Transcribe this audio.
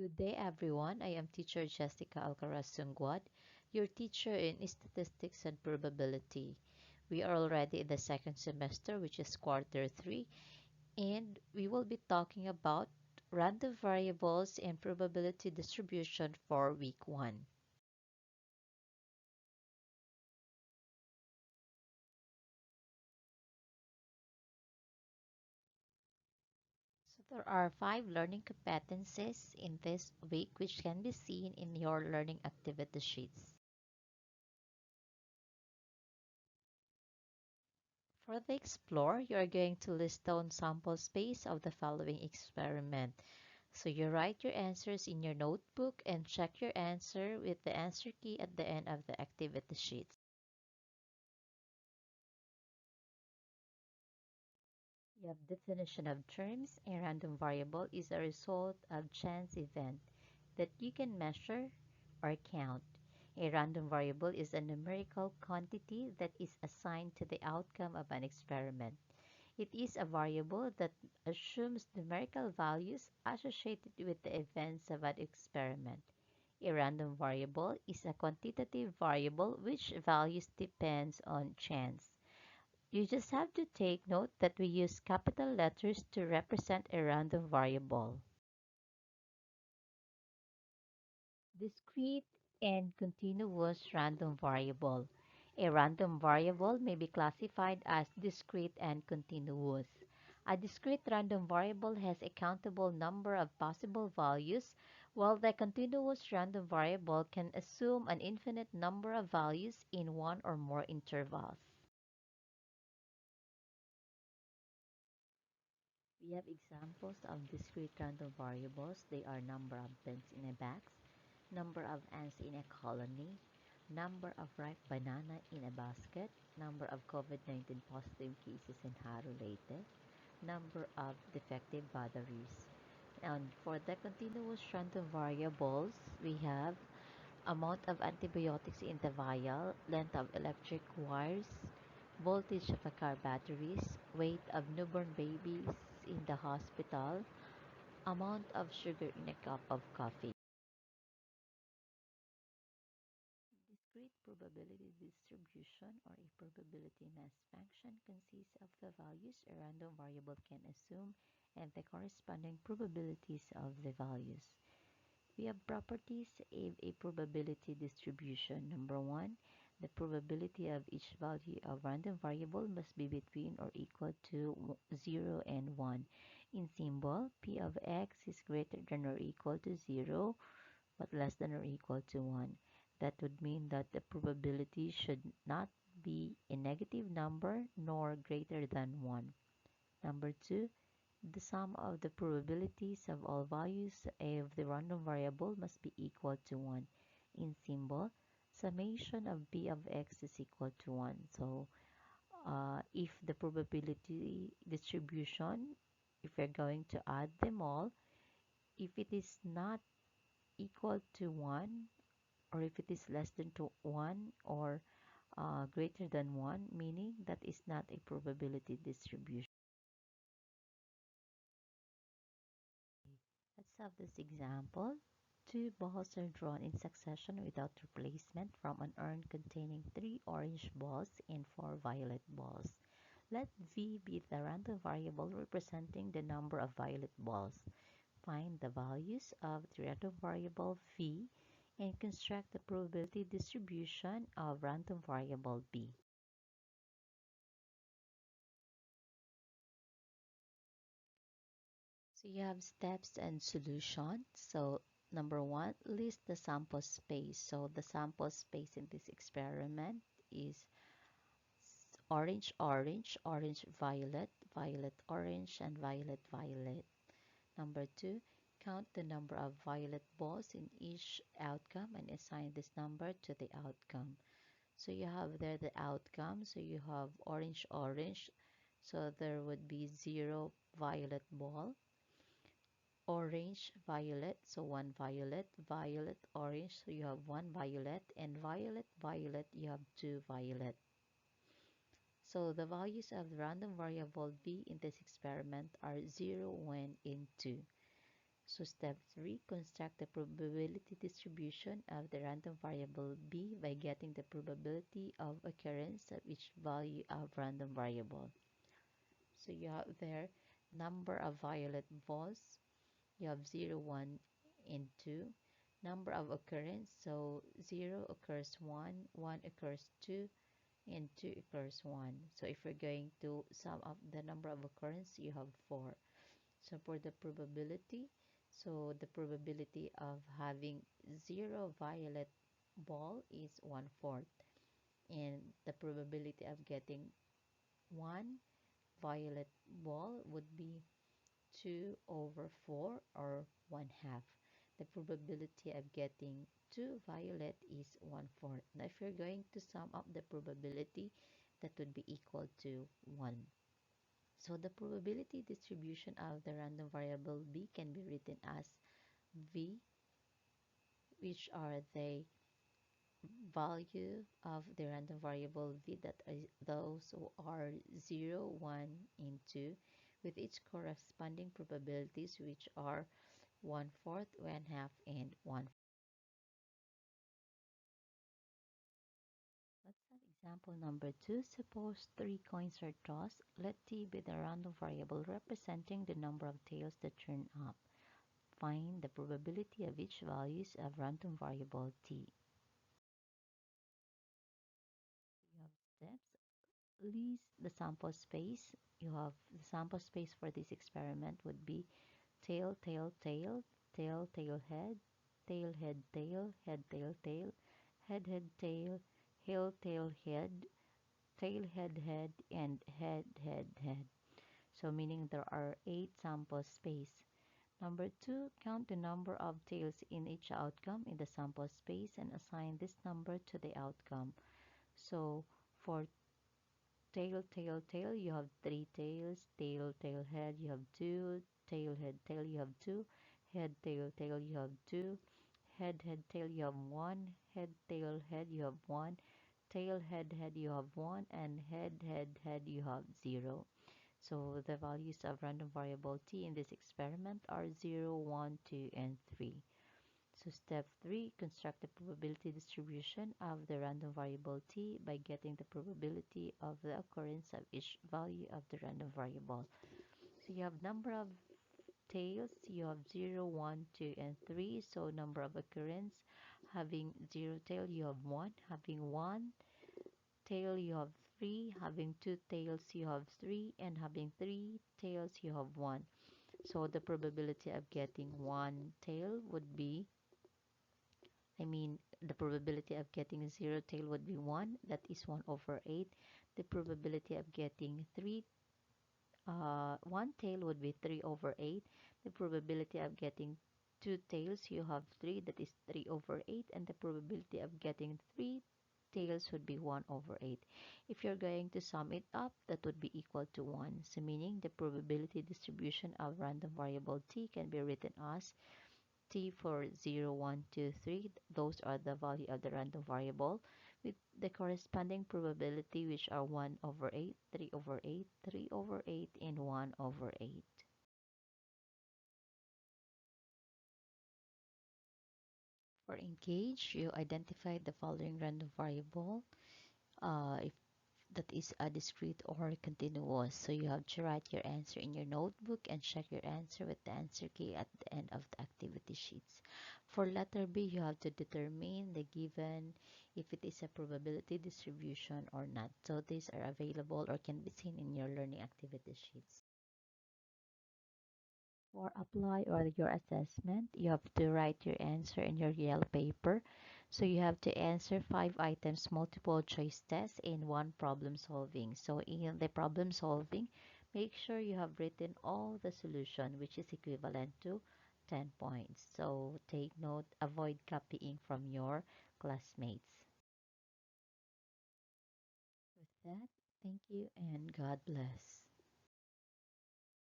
Good day, everyone. I am teacher Jessica Alcaraz Sungguad, your teacher in statistics and probability. We are already in the second semester, which is quarter three, and we will be talking about random variables and probability distribution for week one. So there are five learning competencies in this week, which can be seen in your learning activity sheets. For the explore, you are going to list down sample space of the following experiment. So you write your answers in your notebook and check your answer with the answer key at the end of the activity sheets. You have definition of terms. A random variable is a result of chance event that you can measure or count. A random variable is a numerical quantity that is assigned to the outcome of an experiment. It is a variable that assumes numerical values associated with the events of an experiment. A random variable is a quantitative variable which values depends on chance. You just have to take note that we use capital letters to represent a random variable. Discrete and continuous random variable. A random variable may be classified as discrete and continuous. A discrete random variable has a countable number of possible values, while the continuous random variable can assume an infinite number of values in one or more intervals. We have examples of discrete random variables. They are number of beds in a box, number of ants in a colony, number of ripe banana in a basket, number of COVID-19 positive cases and how related, number of defective batteries. And for the continuous random variables, we have amount of antibiotics in the vial, length of electric wires, voltage of a car batteries, weight of newborn babies in the hospital, amount of sugar in a cup of coffee. Discrete probability distribution or a probability mass function consists of the values a random variable can assume and the corresponding probabilities of the values. We have properties of a probability distribution. Number one, the probability of each value of random variable must be between or equal to 0 and 1. In symbol, p of x is greater than or equal to 0 but less than or equal to 1. That would mean that the probability should not be a negative number nor greater than 1. Number 2, the sum of the probabilities of all values of the random variable must be equal to 1. In symbol, summation of b of x is equal to 1. So, if the probability distribution, if we're going to add them all, if it is not equal to 1, or if it is less than 1 or greater than 1, meaning that is not a probability distribution. Let's have this example. Two balls are drawn in succession without replacement from an urn containing 3 orange balls and 4 violet balls. Let V be the random variable representing the number of violet balls. Find the values of the random variable V and construct the probability distribution of random variable B. So you have steps and solution. So number one, list the sample space. So the sample space in this experiment is orange, orange, orange, violet, violet, orange, and violet, violet. Number two, count the number of violet balls in each outcome and assign this number to the outcome. So you have there the outcome. So you have orange, orange. So there would be 0 violet ball. Orange, violet, so 1 violet, violet, orange, so you have 1 violet, and violet, violet, you have 2 violet. So the values of the random variable b in this experiment are 0, 1, and 2. So step 3, construct the probability distribution of the random variable b by getting the probability of occurrence of each value of random variable. So you have there number of violet balls, you have 0, 1, and 2. Number of occurrence, so 0 occurs 1, 1 occurs 2, and 2 occurs 1. So if we're going to sum up the number of occurrence, you have 4. So for the probability, so the probability of having 0 violet ball is 1/4. And the probability of getting 1 violet ball would be 2/4 or 1/2. The probability of getting 2 violet is 1/4. Now if you're going to sum up the probability, that would be equal to 1. So the probability distribution of the random variable b can be written as v, which are the value of the random variable v, that is those who are 0, 1, and 2, with each corresponding probabilities, which are 1/4, 1/2, and 1. Let's have example number 2. Suppose 3 coins are tossed. Let t be the random variable representing the number of tails that turn up. Find the probability of each values of random variable t. You have steps. List the sample space. You have the sample space for this experiment would be tail, tail, tail, tail, tail, head, tail, head, tail, head, tail, tail, head, head, tail, heel, tail, head, tail, head, head, and head, head, head. So meaning there are 8 sample space. Number 2, count the number of tails in each outcome in the sample space and assign this number to the outcome. So for tail, tail, tail, you have 3 tails. Tail, tail, head, you have 2. Tail, head, tail, you have 2. Head, tail, tail, you have 2. Head, head, tail, you have 1. Head, tail, head, you have 1. Tail, head, head, you have 1. And head, head, head, you have 0. So the values of random variable t in this experiment are 0, 1, 2, and 3. So step 3, construct the probability distribution of the random variable t by getting the probability of the occurrence of each value of the random variable. So you have number of tails, you have 0, 1, 2, and 3. So number of occurrence, having 0 tail, you have 1. Having 1 tail, you have 3. Having 2 tails, you have 3. And having 3 tails, you have 1. So the probability of getting 1 tail would be, the probability of getting 0 tail would be 1. That is 1/8. The probability of getting 1 tail would be 3/8. The probability of getting 2 tails, you have 3. That is 3/8. And the probability of getting 3 tails would be 1/8. If you're going to sum it up, that would be equal to 1. So meaning the probability distribution of random variable t can be written as t for 0, 1, 2, 3. Those are the value of the random variable with the corresponding probability, which are 1/8, 3/8, 3/8, and 1/8. For engage, you identify the following random variable. If that is a discrete or continuous. So you have to write your answer in your notebook and check your answer with the answer key at the end of the activity sheets. For letter B, you have to determine the given if it is a probability distribution or not. So these are available or can be seen in your learning activity sheets. For apply or your assessment, you have to write your answer in your yellow paper. So you have to answer 5 items multiple choice test in one problem solving. So in the problem solving, make sure you have written all the solution, which is equivalent to 10 points. So take note, avoid copying from your classmates. With that, thank you and God bless.